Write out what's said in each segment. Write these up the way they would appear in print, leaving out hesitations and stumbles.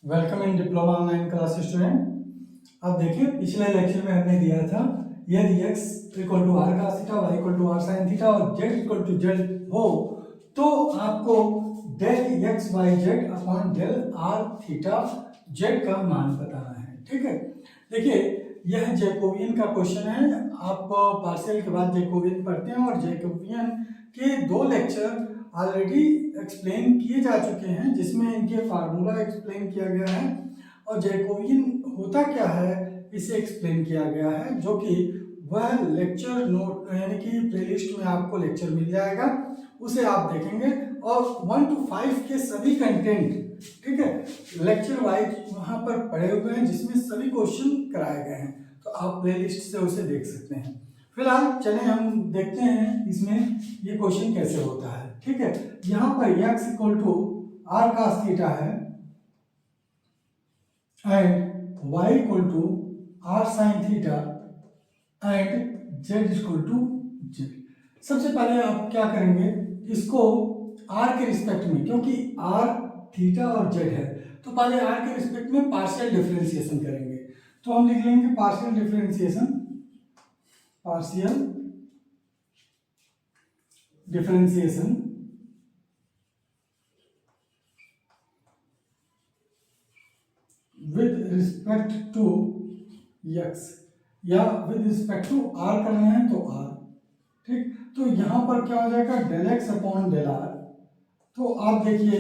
Welcome in diploma online class student. अब देखिए पिछले लेक्चर में हमने दिया था यदि x equal to r cos theta, y equal to r sine theta और z इक्वल टू z हो तो आपको del x y z upon del r theta z का मान बताना है। ठीक है, देखिए यह जैकोबियन का क्वेश्चन है। आप पार्शियल के बाद जैकोबियन पढ़ते हैं और जैकोबियन के दो लेक्चर ऑलरेडी एक्सप्लेन किए जा चुके हैं जिसमें इनके फार्मूला एक्सप्लेन किया गया है और जैकोबियन होता क्या है इसे एक्सप्लेन किया गया है, जो कि वह लेक्चर नोट यानी कि प्लेलिस्ट में आपको लेक्चर मिल जाएगा, उसे आप देखेंगे और 1 to 5 के सभी कंटेंट, ठीक है, लेक्चर वाइज वहां पर पढ़े हुए हैं जिसमें सभी क्वेश्चन कराए गए हैं, तो आप प्लेलिस्ट से उसे देख सकते हैं। फिलहाल चलें हम देखते हैं इसमें ये क्वेश्चन कैसे होता है। ठीक है, यहाँ पर x equal to r cos theta है and y equal to r sine theta and z equal to z। सबसे पहले आप क्या करेंगे, इसको r के रिस्पेक्ट में, क्योंकि r थीटा और z है तो पहले r के रिस्पेक्ट में पार्शियल डिफरेंशिएशन करेंगे। तो हम लिख लेंगे partial differentiation with respect to x या विद रिस्पेक्ट टू r कर रहे हैं तो r। ठीक, तो यहां पर क्या हो जाएगा del x upon del r. तो आप देखिए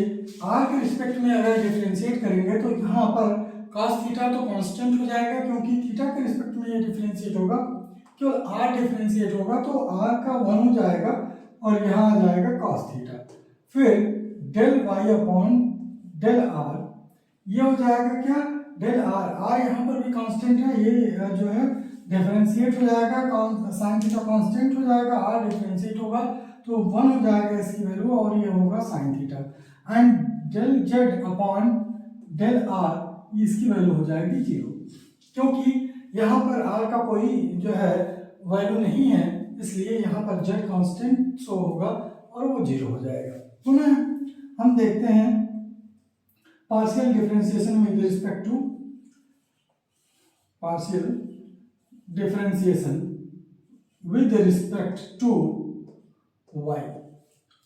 r के रिस्पेक्ट में अगर डिफरेंशिएट करेंगे तो यहाँ पर cos थीटा तो कांस्टेंट हो जाएगा क्योंकि थीटा के रिस्पेक्ट में ये डिफरेंशिएट होगा, केवल r डिफरेंशिएट होगा तो r का 1 हो जाएगा और यहाँ आ जाएगा cos थीटा। फिर del y upon del r, ये हो जाएगा क्या डेल आर, आर यहाँ पर भी कांस्टेंट है, ये जो है डिफरेंशिएट हो जाएगा, साइन थीटा कांस्टेंट हो जाएगा, आर डिफरेंशिएट होगा तो 1 हो जाएगा इसकी वैल्यू और ये होगा sine theta and del z upon del r, इसकी वैल्यू हो जाएगी 0, क्योंकि यहाँ पर आर का कोई जो है वैल्यू नहीं है इसलिए यहाँ पर जेड कांस्टेंट शो होगा और वो 0 हो जाएगा। पुनः हम देखते हैं partial differentiation with respect to partial differentiation with respect to y,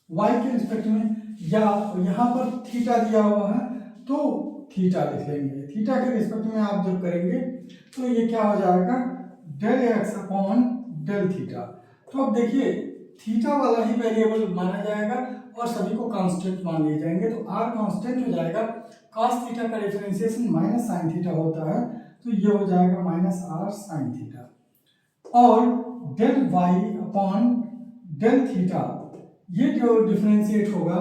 y के रिस्पेक्ट में, या यहाँ पर थीटा दिया हुआ है तो थीटा लिख लेंगे, थीटा के रिस्पेक्ट में आप जब करेंगे तो ये क्या हो जाएगा del x upon del theta. तो अब देखिए थीटा वाला ही वेरिएबल माना जाएगा और सभी को कांस्टेंट मान लिए जाएंगे, तो r कांस्टेंट हो जाएगा, cos थीटा का डिफरेंशिएशन माइनस साइन थीटा होता है तो ये हो जाएगा माइनस r साइन थीटा और del y upon del theta, ये जो डिफरेंशिएट होगा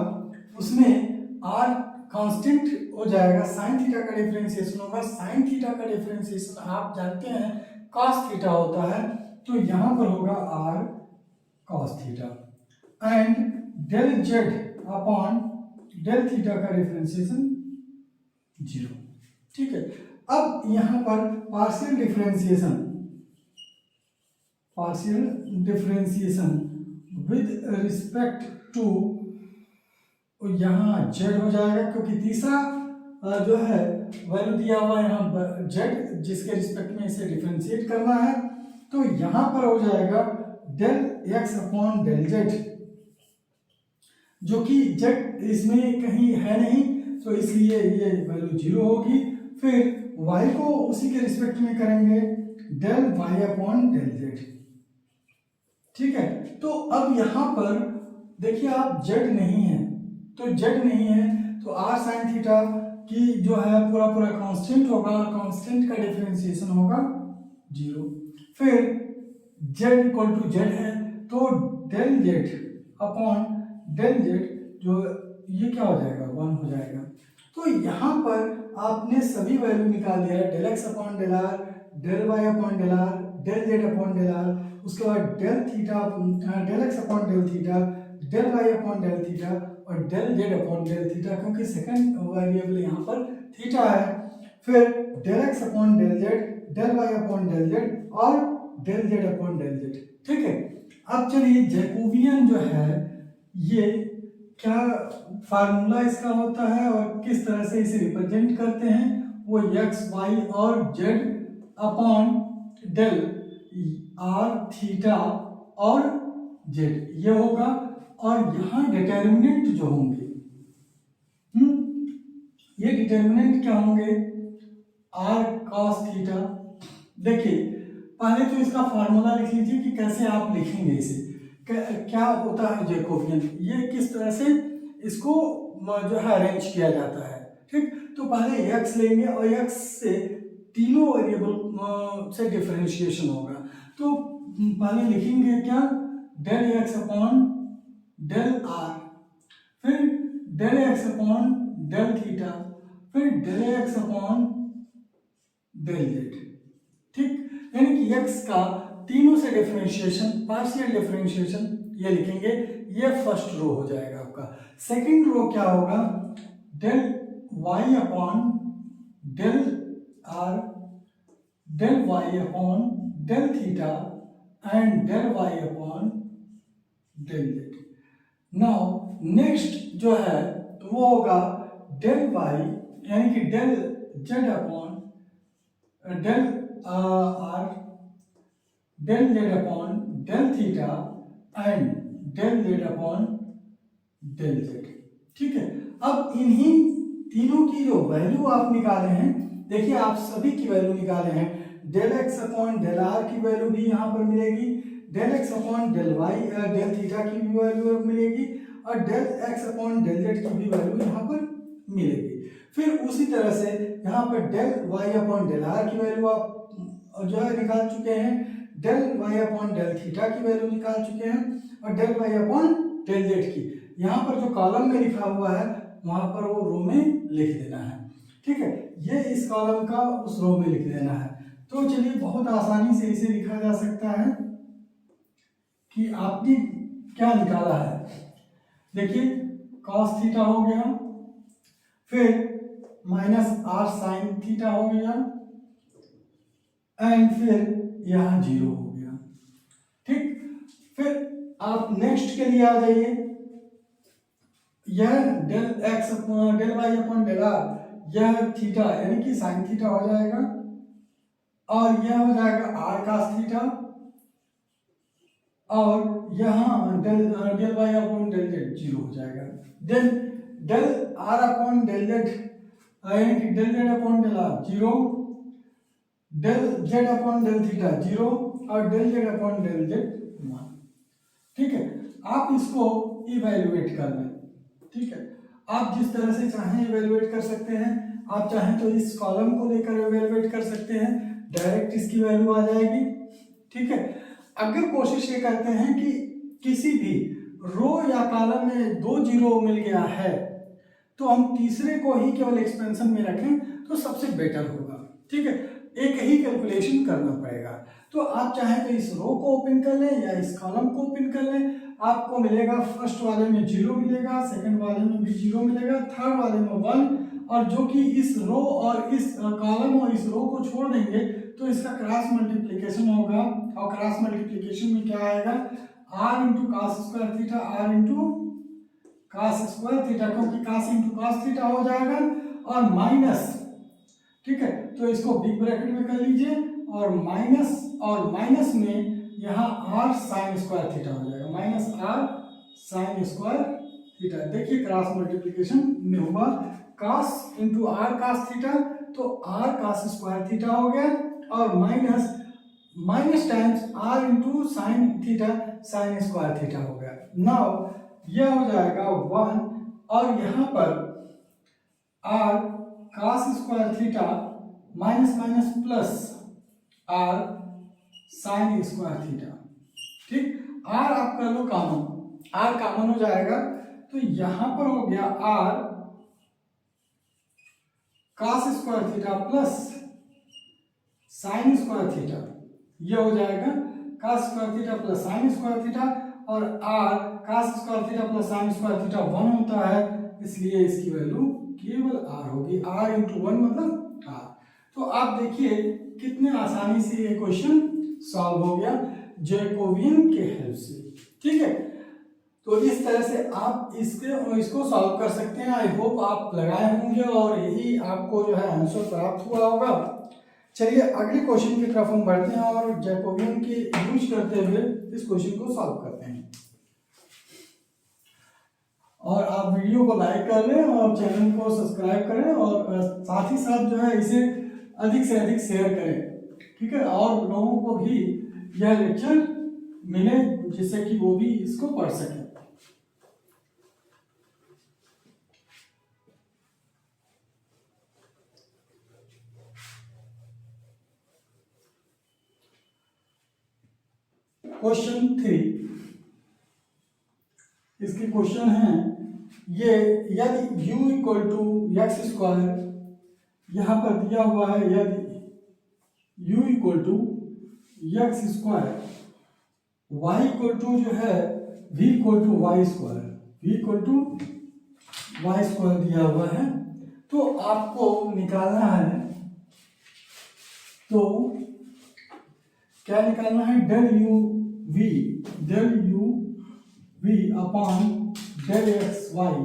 उसमें r कांस्टेंट हो जाएगा, साइन थीटा का डिफरेंशिएशन होगा, साइन थीटा का डिफरेंशिएशन आप जानते हैं cos थीटा होता है तो यहाँ पर होगा r cos theta and del z upon del theta का डिफरेंशिएशन 0। ठीक है, अब यहाँ पर partial differentiation with respect to, यहाँ z हो जाएगा क्योंकि तीसरा जो है वैल्यू दिया हुआ है यहाँ z जिसके रिस्पेक्ट में इसे डिफरेंशिएट करना है, तो यहाँ पर हो जाएगा del x upon del z, जो कि z इसमें कहीं है नहीं तो इसलिए ये वैल्यू 0 होगी। फिर y को उसी के रिस्पेक्ट में करेंगे del y upon del z। ठीक है, तो अब यहाँ पर देखिए आप z नहीं है तो z नहीं है तो r साइन थीटा की जो है पूरा पूरा कांस्टेंट होगा और कांस्टेंट का डिफरेंशिएशन होगा 0। फिर z इक्वल टू z है तो del z upon del z, जो ये क्या हो जाएगा 1 हो जाएगा। तो यहाँ पर आपने सभी वैल्यू निकाल दिया है, del x upon del r, del y upon del r, del z upon del r, उसके बाद del theta del x upon del theta, del y upon del theta और del z upon del theta, क्योंकि second variable यहाँ पर theta है। फिर del x upon del z, del y upon del z और del z upon del z. ठीक है, अब चलिए जैकोबियन जो है ये क्या फार्मूला इसका होता है और किस तरह से इसे रिप्रेजेंट करते हैं, वो एक्स वाई और z upon del r theta और जेड ये होगा। और यहाँ डिटर्मिनेंट जो होंगे, ये डिटर्मिनेंट क्या होंगे, आर कॉस थीटा। देखिए पहले तो इसका फार्मूला लिख लीजिए कि कैसे आप लिखेंगे इसे, क्या होता है जैकोबियन, ये किस तरह से इसको जो है अरेंज किया जाता है। ठीक, तो पहले x लेंगे और x से तीनों वेरिएबल से डिफरेंशिएशन होगा। तो पहले लिखेंगे क्या, del x upon del r, फिर del x upon del theta, फिर del x upon del z. ठीक, यानी कि x का तीनों से डिफरेंशिएशन, पार्शियल डिफरेंशिएशन ये लिखेंगे, ये फर्स्ट रो हो जाएगा आपका। सेकंड रो क्या होगा, del y upon del r, del y upon del theta and del y upon del z. Now next जो है वो होगा डेल y यानी कि del z upon del r, del z upon del theta and del z upon del z. ठीक है, अब इन्हीं तीनों की जो वैल्यू आप निकाले हैं, देखिए आप सभी की वैल्यू निकाले हैं, del x upon del r की वैल्यू भी यहाँ पर मिलेगी, del x upon del y del theta की भी वैल्यू मिलेगी और del x upon del z की भी वैल्यू यहाँ पर मिलेगी। फिर उसी तरह से यहाँ पर del y upon del r की वैल्यू आप जो है निकाल चुके हैं, del y upon del theta की वैल्यू निकाल चुके हैं और del y upon del z की यहाँ पर जो कॉलम में लिखा हुआ है वहां पर वो रो में लिख देना है। ठीक है, ये इस कॉलम का उस रो में लिख देना है। तो चलिए बहुत आसानी से इसे लिखा जा सकता है कि आपने क्या निकाला है। देखिए cos थीटा हो गया, फिर माइनस आर साइन थीटा हो गया एंड फिर यहाँ 0 हो गया। ठीक, फिर आप नेक्स्ट के लिए आ जाइए, यह del x del y upon del r, यह थीटा यानी कि साइन थीटा हो जाएगा और यह हो जाएगा आर कास थीटा और यहाँ del del y upon del z 0 हो जाएगा। Then del r upon del z यानी कि del z upon del r 0, del z upon del theta 0 और del z upon del z 1। ठीक है, आप इसको इवैल्यूएट कर लें। ठीक है, आप जिस तरह से चाहें इवैल्यूएट कर सकते हैं, आप चाहें तो इस कॉलम को लेकर इवैल्यूएट कर सकते हैं, डायरेक्ट इसकी वैल्यू आ जाएगी। ठीक है, अगर कोशिश ये करते हैं कि किसी भी रो या कॉलम में 2 0 मिल गया है तो हम तीसरे को ही केवल एक्सपेंशन में रखें तो सबसे बेटर होगा। ठीक है, एक ही कैलकुलेशन करना पड़ेगा। तो आप चाहें तो इस रो को ओपन कर लें या इस कॉलम को ओपन कर लें, आपको मिलेगा फर्स्ट वाले में 0 मिलेगा, सेकंड वाले में भी 0 मिलेगा, थर्ड वाले में 1 और जो कि इस रो और इस कॉलम और इस रो को छोड़ देंगे तो इसका क्रॉस मल्टीप्लिकेशन होगा और क्रॉस मल्टीप्लिकेशन में क्या आएगा, r into cos square theta, r into cos square theta, क्योंकि कास इंटू कास थीटा हो जाएगा और माइनस। ठीक है, तो इसको बिग ब्रैकेट में कर लीजिए और माइनस में यहाँ r साइन स्क्वायर थीटा हो जाएगा, minus r sine square theta. देखिए क्रॉस मल्टीप्लिकेशन में हुआ cos into r cos theta तो r कास स्क्वायर थीटा हो गया और minus times r into sine theta sine square theta हो गया। नाउ यह हो जाएगा 1 और यहाँ पर r cos square theta minus minus plus r sine square theta. ठीक, r आप कर लो कॉमन, r कॉमन हो जाएगा तो यहाँ पर हो गया r cos square theta plus sign square theta, ये हो जाएगा cos square theta plus sign square theta और r cos square theta plus sign square theta 1 होता है, इसलिए इसकी वैल्यू केवल r होगी, r इंटू 1 मतलब r। तो आप देखिए कितने आसानी से ये क्वेश्चन सॉल्व हो गया जैकोबियन के हेल्प से। ठीक है, तो इस तरह से आप इसको सॉल्व कर सकते हैं। आई होप आप लगाए होंगे और यही आपको जो है आंसर प्राप्त हुआ होगा। चलिए अगले क्वेश्चन की तरफ हम बढ़ते हैं और जैकोबियन की यूज करते हुए इस क्वेश्चन को सॉल्व करते हैं। और आप वीडियो को लाइक कर लें और चैनल को सब्सक्राइब करें और साथ ही साथ जो है इसे अधिक से अधिक शेयर करें, ठीक है, और लोगों को भी यह लेक्चर मिले जिससे कि वो भी इसको पढ़ सकें। क्वेश्चन 3, इसके क्वेश्चन है ये, यदि u equal to x square, यहां पर दिया हुआ है यदि u equal to x square, y equal to जो है v equal to y square, v equal to y square दिया हुआ है, तो आपको निकालना है, तो क्या निकालना है, del u v upon del x y,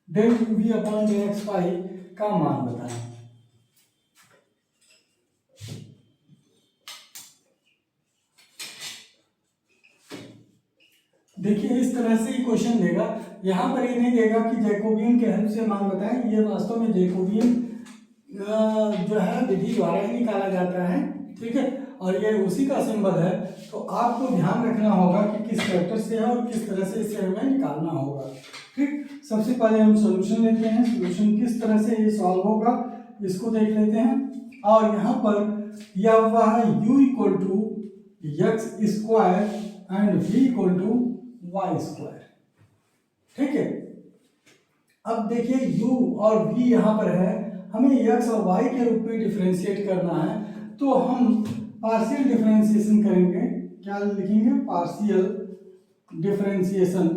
del u v upon del x y का मान बताएं। देखिए इस तरह से ही क्वेश्चन देगा, यहां पर ये नहीं देगा कि जैकोबियन के हेल्प से मान बताएं, ये वास्तव में जैकोबियन जो है विधि द्वारा ही निकाला जाता है, ठीक है, और ये उसी का सिंबल है। तो आपको ध्यान रखना होगा कि किस कैरेक्टर से है और किस तरह से इसे हमें निकालना होगा, ठीक। सबसे पहले हम सॉल्यूशन लेते हैं, सॉल्यूशन किस तरह से ये सॉल्व होगा इसको देख लेते हैं। और यहाँ पर दिया हुआ है u equal to x square and v equal to y square, ठीक है। अब देखिए u और v यहाँ पर है, हमें x और y के रूप में डिफरेंशिएट करना है, तो हम पार्शियल डिफरेंशिएशन करेंगे। क्या लिखेंगे, partial differentiation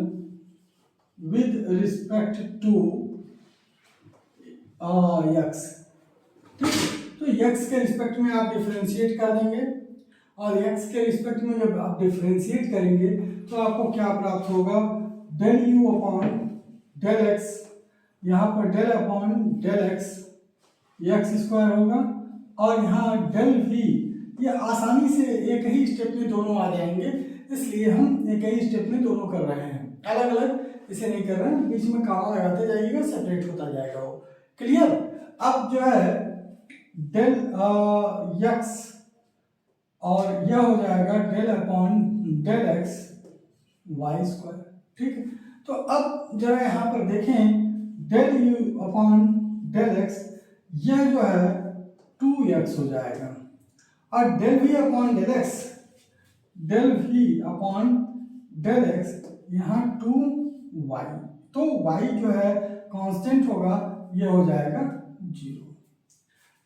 with respect to x, ठीक। तो x के रिस्पेक्ट में आप डिफरेंशिएट कर देंगे और x के रिस्पेक्ट में जब आप डिफरेंशिएट करेंगे तो आपको क्या प्राप्त होगा, del u upon del x, यहाँ पर del upon del x square होगा, और यहाँ डेल v, ये आसानी से एक ही स्टेप में दोनों आ जाएंगे, इसलिए हम एक ही स्टेप में दोनों कर रहे हैं, अलग अलग इसे नहीं कर रहे हैं, बीच में कामा लगाते जाइएगा, सेपरेट होता जाएगा वो, क्लियर। अब जो है डेल x और यह हो जाएगा del upon del x y square, ठीक है। तो अब जरा यहाँ पर देखें, del u upon del x, यह जो है 2x हो जाएगा, और del v upon del x, del v upon del x यहाँ 2y, तो y जो है कांस्टेंट होगा, यह हो जाएगा 0,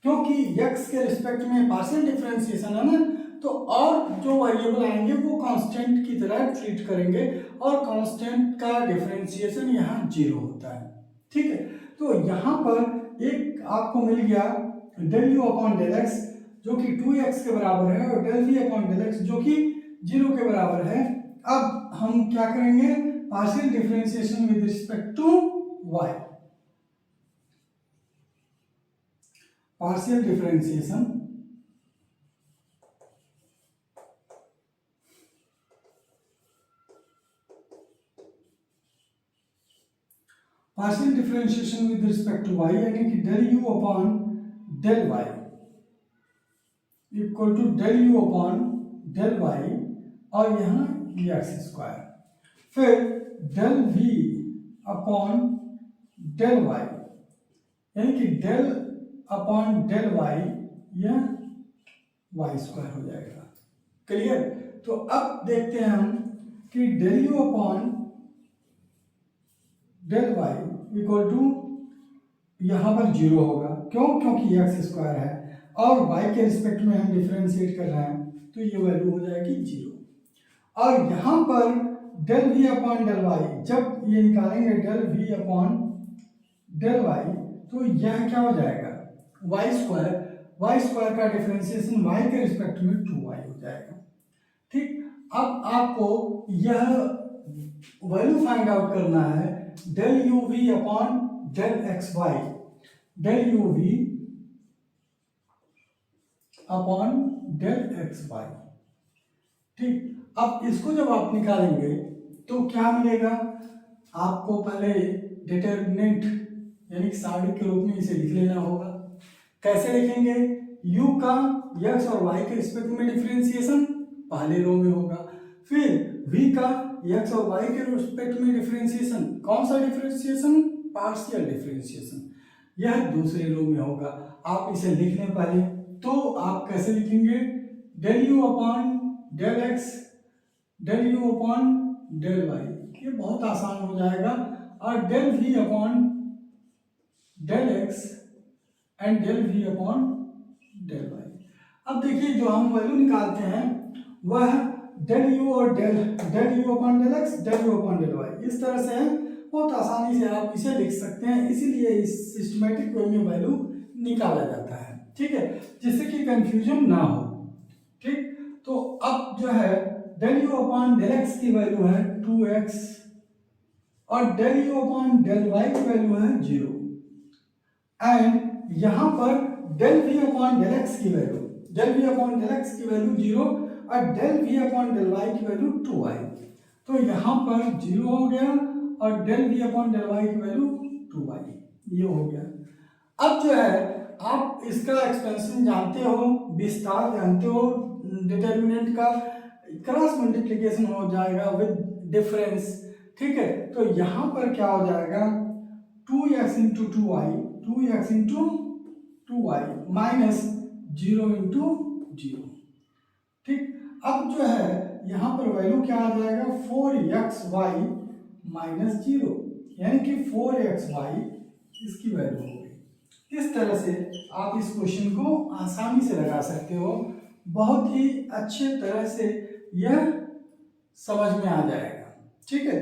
क्योंकि x के रिस्पेक्ट में पार्शियल डिफरेंशिएशन है ना, तो और जो वेरिएबल आएंगे वो कांस्टेंट की तरह ट्रीट करेंगे, और कांस्टेंट का डिफरेंशिएशन यहाँ 0 होता है, ठीक है। तो यहाँ पर एक आपको मिल गया del u upon del x जो कि 2x के बराबर है, और del v upon del x जो कि 0 के बराबर है। अब हम क्या करेंगे, partial differentiation with respect to y, partial differentiation with respect to y, यानी कि del u upon del y equal to del u upon del y, और यहाँ एक्स स्क्वायर, फिर del v upon del y, यानी कि del upon del y, यह y square हो जाएगा, क्लियर। तो अब देखते हैं हम कि del u upon del y equal to यहाँ पर 0 होगा, क्यों, क्योंकि एक्स स्क्वायर है और y के रिस्पेक्ट में हम डिफरेंशिएट कर रहे हैं, तो ये वैल्यू हो जाएगी 0। और यहाँ पर del v upon del y, जब ये निकालेंगे del v upon del y, तो यह क्या हो जाएगा, y स्क्वायर का डिफरेंशिएशन y के रिस्पेक्ट में 2y हो जाएगा, ठीक। अब आपको यह वैल्यू फाइंड आउट करना है del u v upon del x y, del u v upon del x y. ठीक, अब इसको जब आप निकालेंगे तो क्या मिलेगा आपको? पहले डिटरमिनेंट यानी सारणी के रूप में इसे लिख लेना होगा। कैसे लिखेंगे? u का x और y के रिस्पेक्ट में डिफरेंशिएशन पहले रो में होगा, फिर v का x और y के रिस्पेक्ट में डिफरेंशिएशन, कौन सा डिफरेंशिएशन? पार्शियल डिफरेंशिएशन, यह दूसरे रो में होगा। आप इसे लिख लें पहले, तो आप कैसे लिखेंगे? Del u upon del x, del u upon del y, ये बहुत आसान हो जाएगा। और del v upon del x and del v upon del y। अब देखिए जो हम वैल्यू निकालते हैं वह डेल u और del u upon del x, del u upon del y, इस तरह से है। बहुत आसानी से आप इसे लिख सकते हैं, इसीलिए इस सिस्टमेटिक वे में वैल्यू निकाला जाता है। ठीक है, जिससे कि कंफ्यूजन ना हो। ठीक, तो अब जो है del u upon del x की वैल्यू है 2x और del u upon del y की वैल्यू है 0 एंड यहाँ पर del v upon del x की value, del v upon del x की वैल्यू 0 और del v upon del y की वैल्यू 2y। तो यहाँ पर 0 हो गया और del v upon del y की वैल्यू 2y, ये हो गया। अब जो है आप इसका एक्सपेंशन जानते हो, विस्तार जानते हो, डिटर्मिनेंट का क्रॉस मल्टीप्लिकेशन हो जाएगा विद डिफरेंस। ठीक है, तो यहाँ पर क्या हो जाएगा 2x into 2y, 2x into 2y minus 0 into 0। ठीक, अब जो है यहाँ पर वैल्यू क्या आ जाएगा 4xy माइनस 0, यानी कि 4xy इसकी वैल्यू हो गई। इस तरह से आप इस क्वेश्चन को आसानी से लगा सकते हो, बहुत ही अच्छे तरह से यह समझ में आ जाएगा। ठीक है,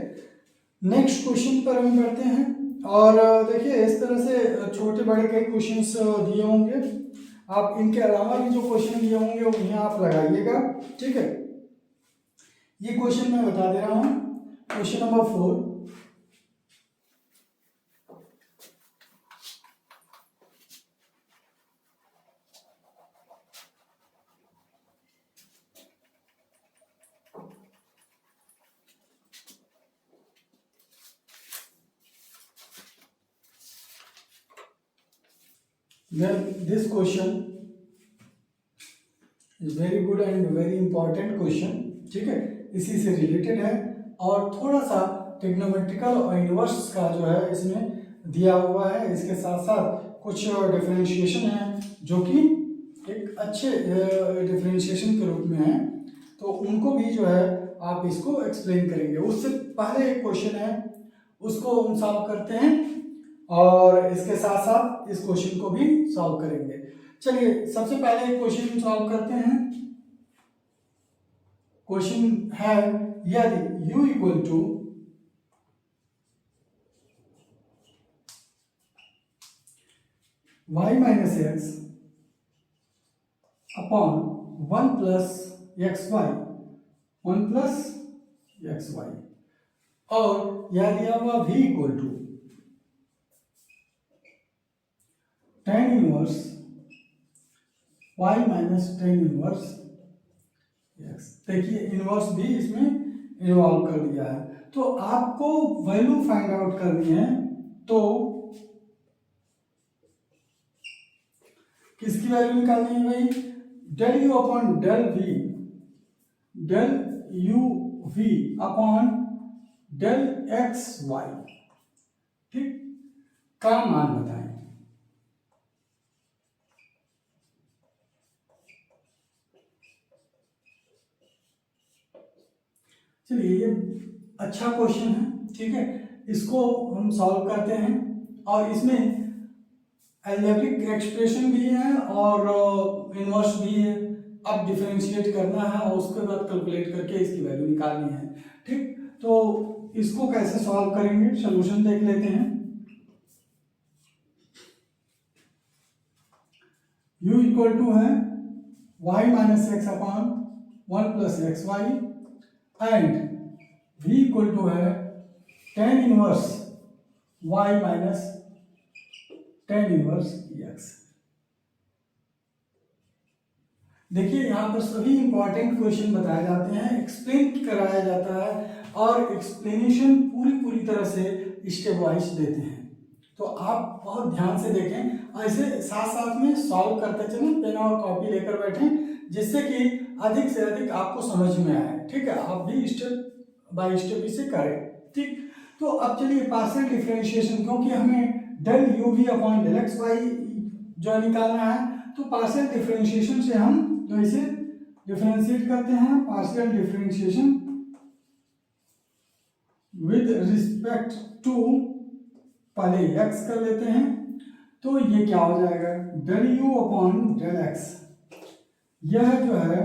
नेक्स्ट क्वेश्चन पर हम बढ़ते हैं। और देखिए इस तरह से छोटे बड़े कई क्वेश्चंस दिए होंगे, आप इनके अलावा भी जो क्वेश्चन दिए होंगे उन्हें आप लगाइएगा। ठीक है, ये क्वेश्चन मैं बता दे रहा हूँ, question number 4। This question is very good and very important question। ठीक है, इसी से रिलेटेड है और थोड़ा सा ट्रिग्नोमेट्रिकल और इनवर्स का जो है इसमें दिया हुआ है। इसके साथ साथ कुछ डिफरेंशिएशन है जो कि एक अच्छे डिफरेंशिएशन के रूप में है, तो उनको भी जो है आप इसको एक्सप्लेन करेंगे। उससे पहले एक क्वेश्चन है उसको हम सॉल्व करते हैं और इसके साथ साथ इस क्वेश्चन को भी सॉल्व करेंगे। चलिए सबसे पहले एक क्वेश्चन सॉल्व करते हैं। क्वेश्चन है यदि u equal to y minus x upon 1 plus x y, 1 plus x y, और यह दिया हुआ v equal to tan inverse y minus tan inverse x। देखिए इनवर्स भी इसमें इन्वॉल्व कर दिया है। तो आपको वैल्यू फाइंड आउट करनी है, तो किसकी वैल्यू निकालनी है भाई? Del u upon del v, del u v upon del x y, ठीक, का मान बताएं। चलिए ये अच्छा क्वेश्चन है, ठीक है, इसको हम सॉल्व करते हैं और इसमें अलजेब्रिक एक्सप्रेशन भी है और इनवर्स भी है। अब डिफरेंशिएट करना है और उसके बाद कैलकुलेट करके इसकी वैल्यू निकालनी है। ठीक, तो इसको कैसे सॉल्व करेंगे, सॉल्यूशन देख लेते हैं। u इक्वल टू है y minus x upon 1 plus x y and v equal to है tan inverse y minus tan inverse x। देखिए यहाँ पर सभी इंपॉर्टेंट क्वेश्चन बताए जाते हैं, एक्सप्लेन कराया जाता है और एक्सप्लेनेशन पूरी तरह से स्टेप वाइज देते हैं। तो आप बहुत ध्यान से देखें, ऐसे साथ साथ में सॉल्व करते चलें, पेन और कॉपी लेकर बैठें, जिससे कि अधिक से अधिक आपको समझ में आए। ठीक है, आप भी स्टेप बाय स्टेप इसे करें। ठीक, तो अब चलिए पार्शियल डिफरेंशिएशन, क्योंकि हमें del u v upon del x y जो निकालना है, तो पार्शियल डिफरेंशिएशन से हम जो इसे डिफरेंशिएट करते हैं, partial differentiation with respect to, पहले x कर लेते हैं, तो ये क्या हो जाएगा, del u upon del x. यह जो है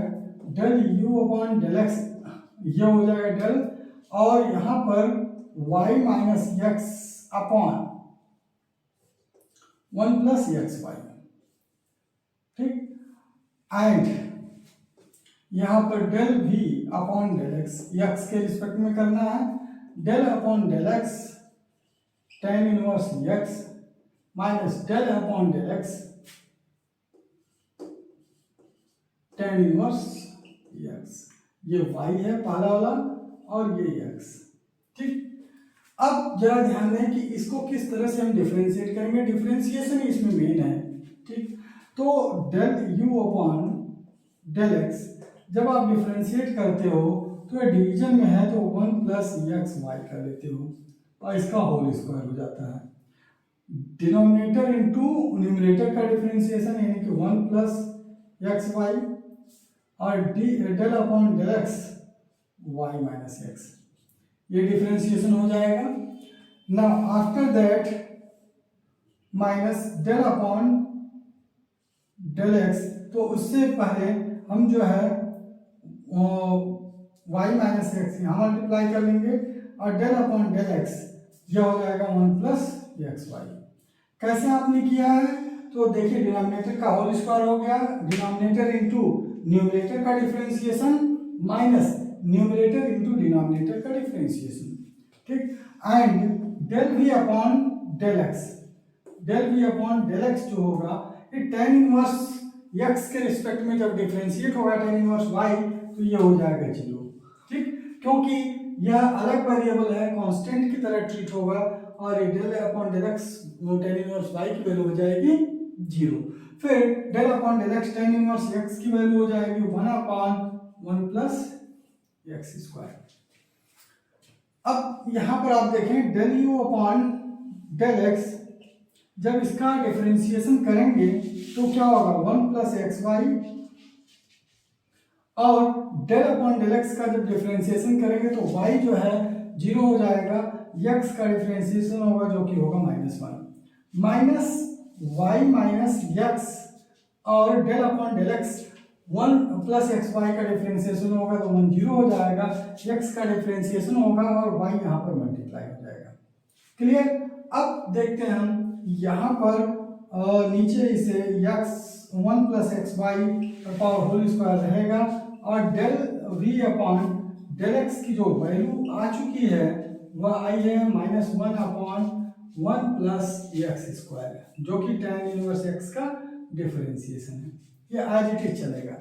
del u upon del x, यह हो जाएगा डेल, और यहाँ पर y minus x upon 1 plus x y. ठीक, एंड यहाँ पर del v upon del x के रिस्पेक्ट में करना है, del upon del x tan inverse x minus del upon del x tan inverse x। ये y है पहला वाला और ये x। ठीक, अब जरा ध्यान दें कि इसको किस तरह से हम डिफरेंशिएट करेंगे, डिफरेंशिएशन इसमें मेन है। ठीक, तो del u upon del x जब आप डिफरेंशिएट करते हो तो ये डिवीजन में है, तो 1 प्लस एक्स वाई कर लेते हो और इसका होल स्क्वायर हो जाता है। डिनोमिनेटर इनटू न्यूमरेटर का डिफरेंशिएशन, यानी कि 1 प्लस एक्स वाई और del upon del x y minus x, ये डिफरेंशिएशन हो जाएगा। Now after that minus del upon del x, तो उससे पहले हम जो है वाई माइनस एक्स यहाँ मल्टीप्लाई कर लेंगे और डेल अपॉन डेल एक्स यह हो जाएगा 1 प्लस एक्स वाई। कैसे आपने किया है, तो देखिए डिनोमिनेटर का होल स्क्वायर हो गया, डिनोमिनेटर इनटू न्यूमरेटर का differentiation minus numerator into denominator का डिफरेंशिएशन। ठीक, and del v upon del x, del v upon del x जो होगा ये tan इनवर्स x के रिस्पेक्ट में जब डिफरेंशिएट होगा tan इनवर्स y, तो ये हो जाएगा 0। ठीक, क्योंकि यह अलग वेरिएबल है, कांस्टेंट की तरह ट्रीट होगा, और del upon del x tan inverse y की वैल्यू हो जाएगी 0। फिर del upon del x tan inverse x की वैल्यू हो जाएगी 1 अपॉन 1 प्लस एक्स स्क्वायर। अब यहाँ पर आप देखें del u upon del x, जब इसका डिफरेंशिएशन करेंगे तो क्या होगा 1 प्लस एक्स वाई, और डेल अपॉन डेल एक्स का जब डिफरेंशिएशन करेंगे तो y जो है 0 हो जाएगा, x का डिफरेंशिएशन होगा जो कि होगा -1 माइनस वाई माइनस एक्स, और del upon del x 1 plus x y का डिफरेंशिएशन होगा तो 1 0 हो जाएगा, x का डिफरेंशिएशन होगा और y यहाँ पर मल्टीप्लाई हो जाएगा। क्लियर। अब देखते हैं हम यहाँ पर नीचे इसे x 1 प्लस एक्स वाई का पावर होल स्क्वायर रहेगा, और del v upon del x की जो वैल्यू आ चुकी है वह आई है -1 अपॉन 1 प्लस एक्स स्क्वायर, जो कि tan इनवर्स x का डिफरेंशिएशन है। ये आज इट इज चलेगा।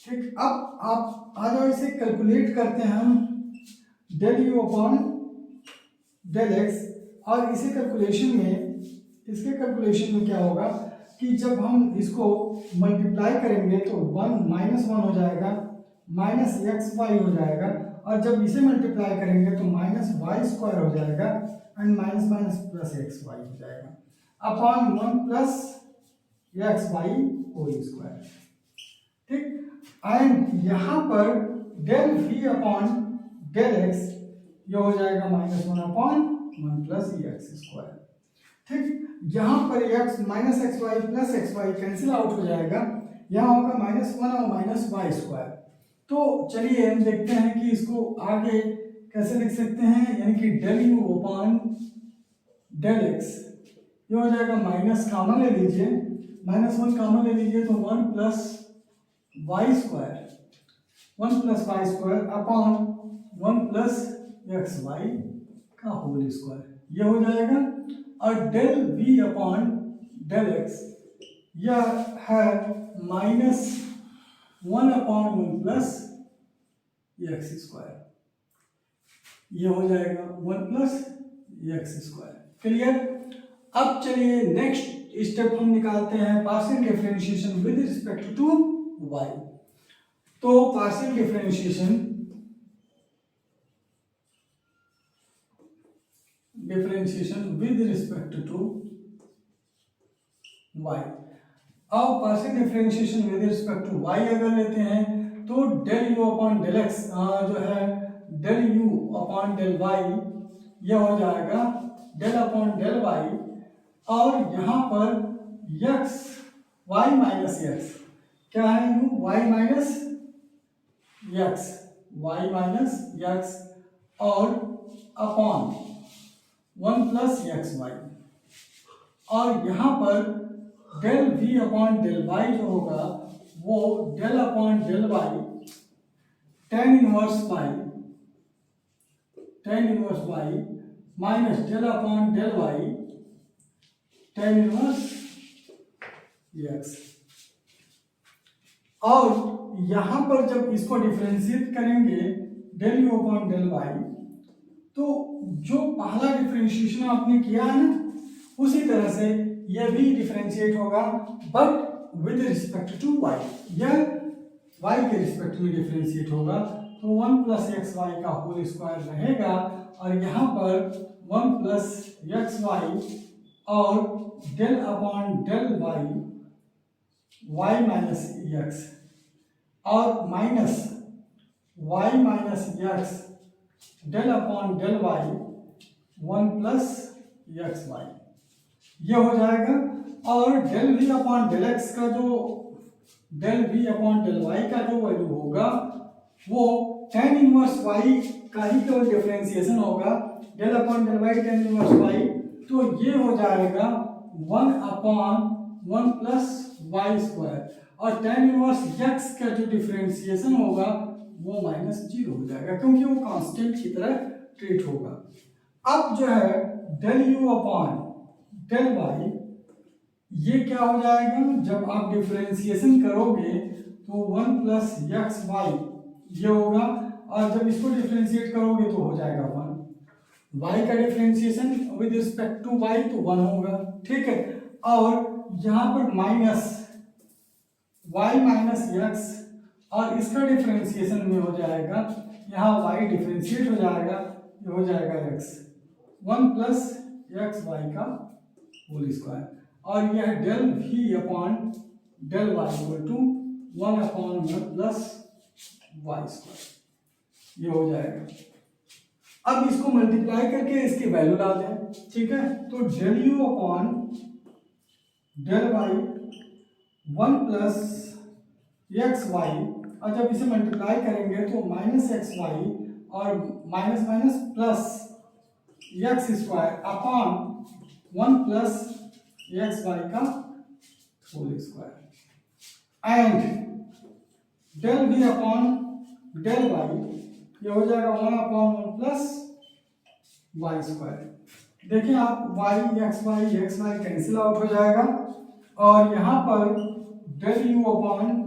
ठीक, अब आप आ जाओ इसे कैलकुलेट करते हैं हम, del u upon del x, और इसी कैलकुलेशन में, इसके कैलकुलेशन में क्या होगा कि जब हम इसको मल्टीप्लाई करेंगे तो 1 हो जाएगा, माइनस एक्स वाई हो जाएगा, और जब इसे मल्टीप्लाई करेंगे तो माइनस वाई स्क्वायर हो जाएगा, and minus minus plus x y हो जाएगा, upon 1 plus x y whole square. ठीक, एंड यहाँ पर del v upon del x ये हो जाएगा -1 अपॉन 1 प्लस एक्स स्क्वायर। ठीक, यहाँ पर x minus x y plus x y cancel out हो जाएगा, यहाँ होगा -1 और माइनस वाई स्क्वायर। तो चलिए हम देखते हैं कि इसको आगे कैसे लिख सकते हैं, यानी कि del u upon del x ये हो जाएगा, माइनस कॉमन ले लीजिए, -1 कॉमन ले लीजिए तो 1 plus y square, 1 plus y square upon 1 plus x y का होल स्क्वायर, ये हो जाएगा। और del v upon del x यह है minus 1 upon 1 plus x square, ये हो जाएगा 1 प्लस एक्स स्क्वायर। क्लियर। अब चलिए नेक्स्ट स्टेप हम निकालते हैं partial differentiation with respect to y. तो partial differentiation with respect to y. अब partial differentiation with respect to y अगर लेते हैं तो del u upon del x जो है del u upon del y, यह हो जाएगा डेल अपॉन डेल वाई। और यहाँ पर एक्स वाई माइनस एक्स क्या है, यू वाई माइनस एक्स और अपॉन 1 प्लस एक्स वाई। और यहाँ पर del v upon del y जो होगा वो del upon del y tan inverse y minus del upon del y tan inverse x. और यहां पर जब इसको डिफरेंशिएट करेंगे del u upon del y, तो जो पहला डिफरेंशिएशन आपने किया है ना उसी तरह से यह भी डिफरेंशिएट होगा but with respect to y, यह वाई के रिस्पेक्ट में डिफरेंशिएट होगा। तो 1 प्लस एक्स वाई का होल स्क्वायर रहेगा और यहाँ पर 1 प्लस एक्स वाई और del upon del y y minus x और minus y minus x del upon del y 1 plus x y, ये हो जाएगा। और del v upon del x का जो del v upon del y का जो वैल्यू होगा वो टेन इनवर्स वाई का ही केवल डिफरेंशिएशन होगा, del upon del y tan inverse y, तो ये हो जाएगा 1 अपॉन 1 प्लस वाई स्क्वायर। और टेन इनवर्स एक्स का जो डिफरेंशिएशन होगा वो माइनस 0 हो जाएगा क्योंकि वो कांस्टेंट की तरह ट्रीट होगा। अब जो है del u upon del y, ये क्या हो जाएगा, जब आप डिफरेंशिएशन करोगे तो 1 प्लस एक्स वाई ये होगा और जब इसको डिफरेंशिएट करोगे तो हो जाएगा 1। वाई का differentiation with respect to y तो 1 होगा, ठीक है। और यहाँ पर माइनस वाई माइनस एक्स और इसका डिफरेंशिएशन में हो जाएगा, यहाँ वाई डिफरेंशिएट हो जाएगा, ये हो जाएगा एक्स 1 प्लस एक्स वाई का होल स्क्वायर। और यह del v upon del y equal to 1 upon 1 plus y square, ये हो जाएगा। अब इसको मल्टीप्लाई करके इसकी वैल्यू ला दें, ठीक है। तो del u upon del y 1 plus x y, और जब इसे मल्टीप्लाई करेंगे तो माइनस एक्स वाई और minus minus plus x square upon 1 plus x y का whole square and del v upon del y, ये हो जाएगा 1 अपॉन 1 प्लस वाई स्क्वायर। देखिए आप एक्स वाई कैंसिल आउट हो जाएगा और यहाँ पर del u upon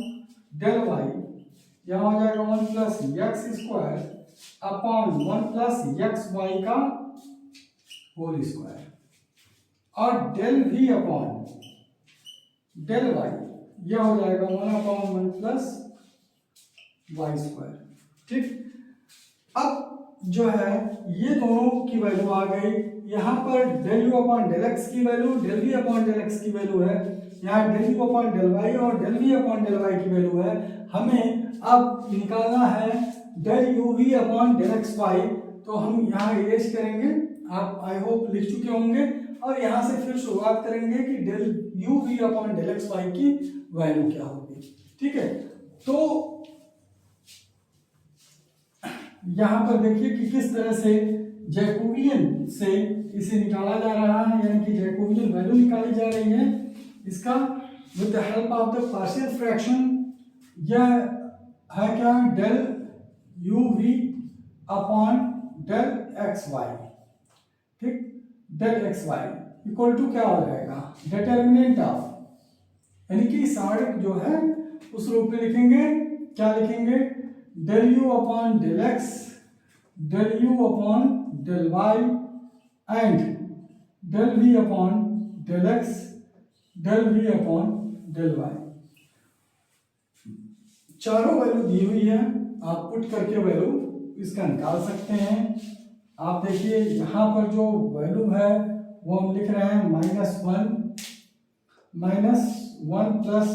del y यहाँ हो जाएगा 1 plus x square upon 1 plus x y का होल स्क्वायर और del v upon del y यह हो जाएगा 1 अपॉन 1 प्लस वाई स्क्वायर, ठीक। अब जो है ये दोनों की वैल्यू आ गई, यहाँ पर del u upon del x की value del v upon del x की वैल्यू है, यहाँ del u upon del y और del v upon del y की वैल्यू है। हमें अब निकालना है del u v upon del x y, तो हम यहाँ इरेज करेंगे, आप आई होप लिख चुके होंगे, और यहाँ से फिर शुरुआत करेंगे कि del u v upon del x y की वैल्यू क्या होगी, ठीक है। तो यहाँ पर देखिए कि किस तरह से जैकोबियन से इसे निकाला जा रहा है, यानी कि जैकोबियन वैल्यू निकाली जा रही है इसका with the help of the partial fraction. यह है क्या, del u v upon del x y, ठीक, del x y equal to क्या हो जाएगा, डिटर्मिनेंट ऑफ, यानी कि सारे जो है उस रूप में लिखेंगे, क्या लिखेंगे, del u upon del x, del u upon del y and del v upon del x, del v upon del y. चारों वैल्यू दी हुई है, आप पुट करके वैल्यू इसका निकाल सकते हैं। आप देखिए यहाँ पर जो वैल्यू है वो हम लिख रहे हैं -1 plus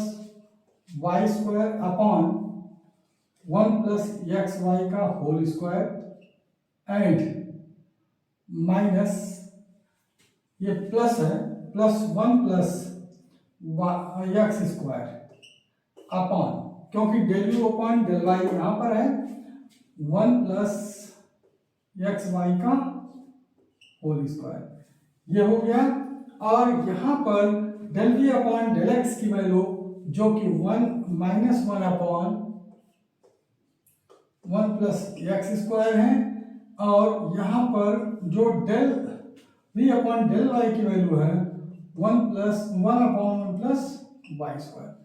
y square upon 1 plus x y का होल स्क्वायर एंड माइनस, ये प्लस है, plus 1 plus x square upon, क्योंकि del u upon del y यहाँ पर है 1 प्लस एक्स वाई का होल स्क्वायर, ये हो गया। और यहाँ पर del v upon del x की वैल्यू जो कि -1 अपॉन 1 प्लस एक्स स्क्वायर है, और यहाँ पर जो del v upon del y की वैल्यू है 1 अपॉन 1 प्लस वाई स्क्वायर।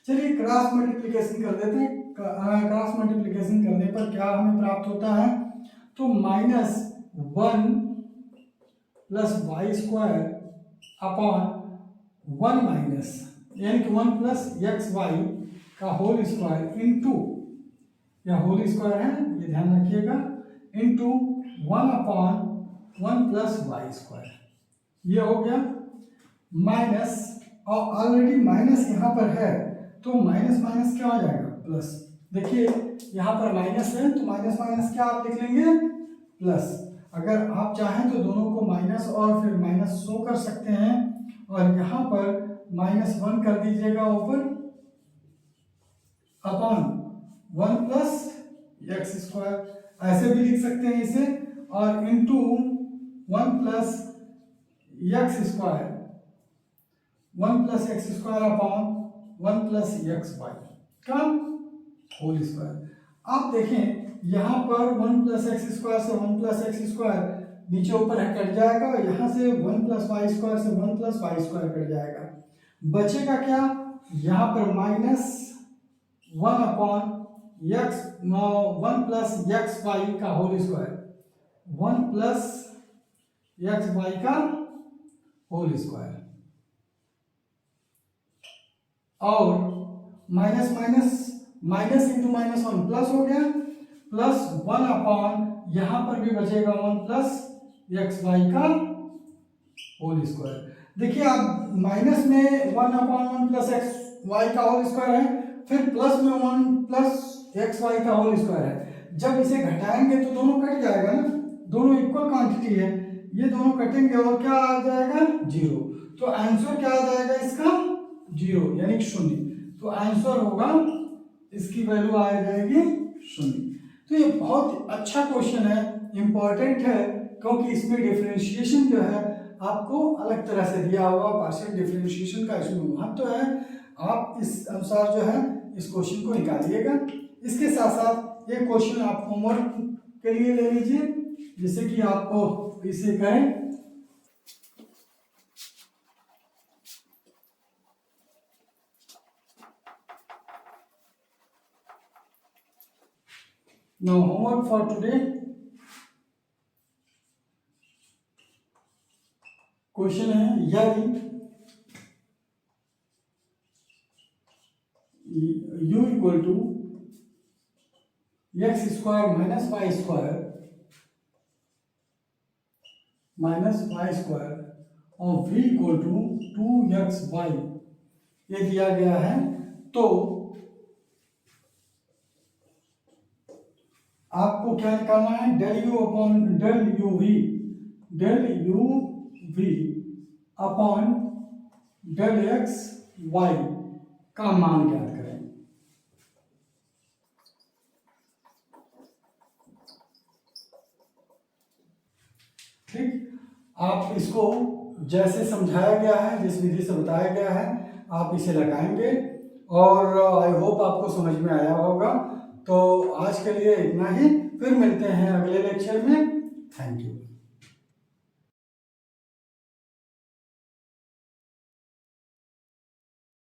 चलिए क्रॉस मल्टीप्लिकेशन कर देते हैं। क्रॉस मल्टीप्लिकेशन करने पर क्या हमें प्राप्त होता है, तो -1 plus y square upon 1 minus, यानी कि 1 प्लस एक्स वाई का होल स्क्वायर इंटू, यह होल स्क्वायर है ये ध्यान रखिएगा, into 1 upon 1 plus y square, ये हो गया माइनस, और ऑलरेडी माइनस यहाँ पर है तो माइनस माइनस क्या हो जाएगा, प्लस। देखिए यहाँ पर माइनस है तो माइनस माइनस क्या आप लिख लेंगे, प्लस। अगर आप चाहें तो दोनों को माइनस और फिर माइनस शो कर सकते हैं, और यहाँ पर -1 कर दीजिएगा ऊपर अपॉन 1 प्लस एक्स स्क्वायर, ऐसे भी लिख सकते हैं इसे, और into 1 plus x square, 1 plus x square upon 1 plus x y का होल स्क्वायर। आप देखें यहाँ पर 1 प्लस एक्स स्क्वायर से 1 प्लस एक्स स्क्वायर नीचे ऊपर है कट जाएगा, और यहाँ से 1 प्लस वाई स्क्वायर से 1 प्लस वाई स्क्वायर कट जाएगा, बचेगा क्या, यहाँ पर -1 upon x 1 plus x y का whole square, 1 plus x y का होल स्क्वायर, और minus minus minus into -1 plus हो गया, प्लस 1 अपॉन यहाँ पर भी बचेगा 1 प्लस एक्स वाई का होल स्क्वायर। देखिए आप माइनस में 1 अपॉन 1 प्लस एक्स वाई का होल स्क्वायर है, फिर प्लस में 1 प्लस एक्स वाई का होल स्क्वायर है। जब इसे घटाएंगे तो दोनों कट जाएगा ना, दोनों इक्वल क्वांटिटी है, ये दोनों कटेंगे और क्या आ जाएगा, 0। तो आंसर क्या आ जाएगा इसका, 0 यानी 0। तो आंसर होगा, इसकी वैल्यू आ जाएगी 0। तो ये बहुत अच्छा क्वेश्चन है, इंपॉर्टेंट है, क्योंकि इसमें डिफरेंशिएशन जो है आपको अलग तरह से दिया होगा, पार्शियल डिफरेंशिएशन का इसमें महत्व है। आप इस अनुसार जो है इस क्वेश्चन को निकालिएगा। इसके साथ साथ ये क्वेश्चन आप होमवर्क के लिए ले लीजिए, जिससे कि आपको इसे करें। Now homework for today. Question है यदि u equal to x square minus y square और v इक्वल टू 2xy ये दिया गया है, तो आपको क्या निकालना है, del u v upon del x y का मान ज्ञात करें। ठीक, आप इसको जैसे समझाया गया है, जिस विधि से बताया गया है, आप इसे लगाएंगे और आई होप आपको समझ में आया होगा। तो आज के लिए इतना ही, फिर मिलते हैं अगले लेक्चर में। Thank you.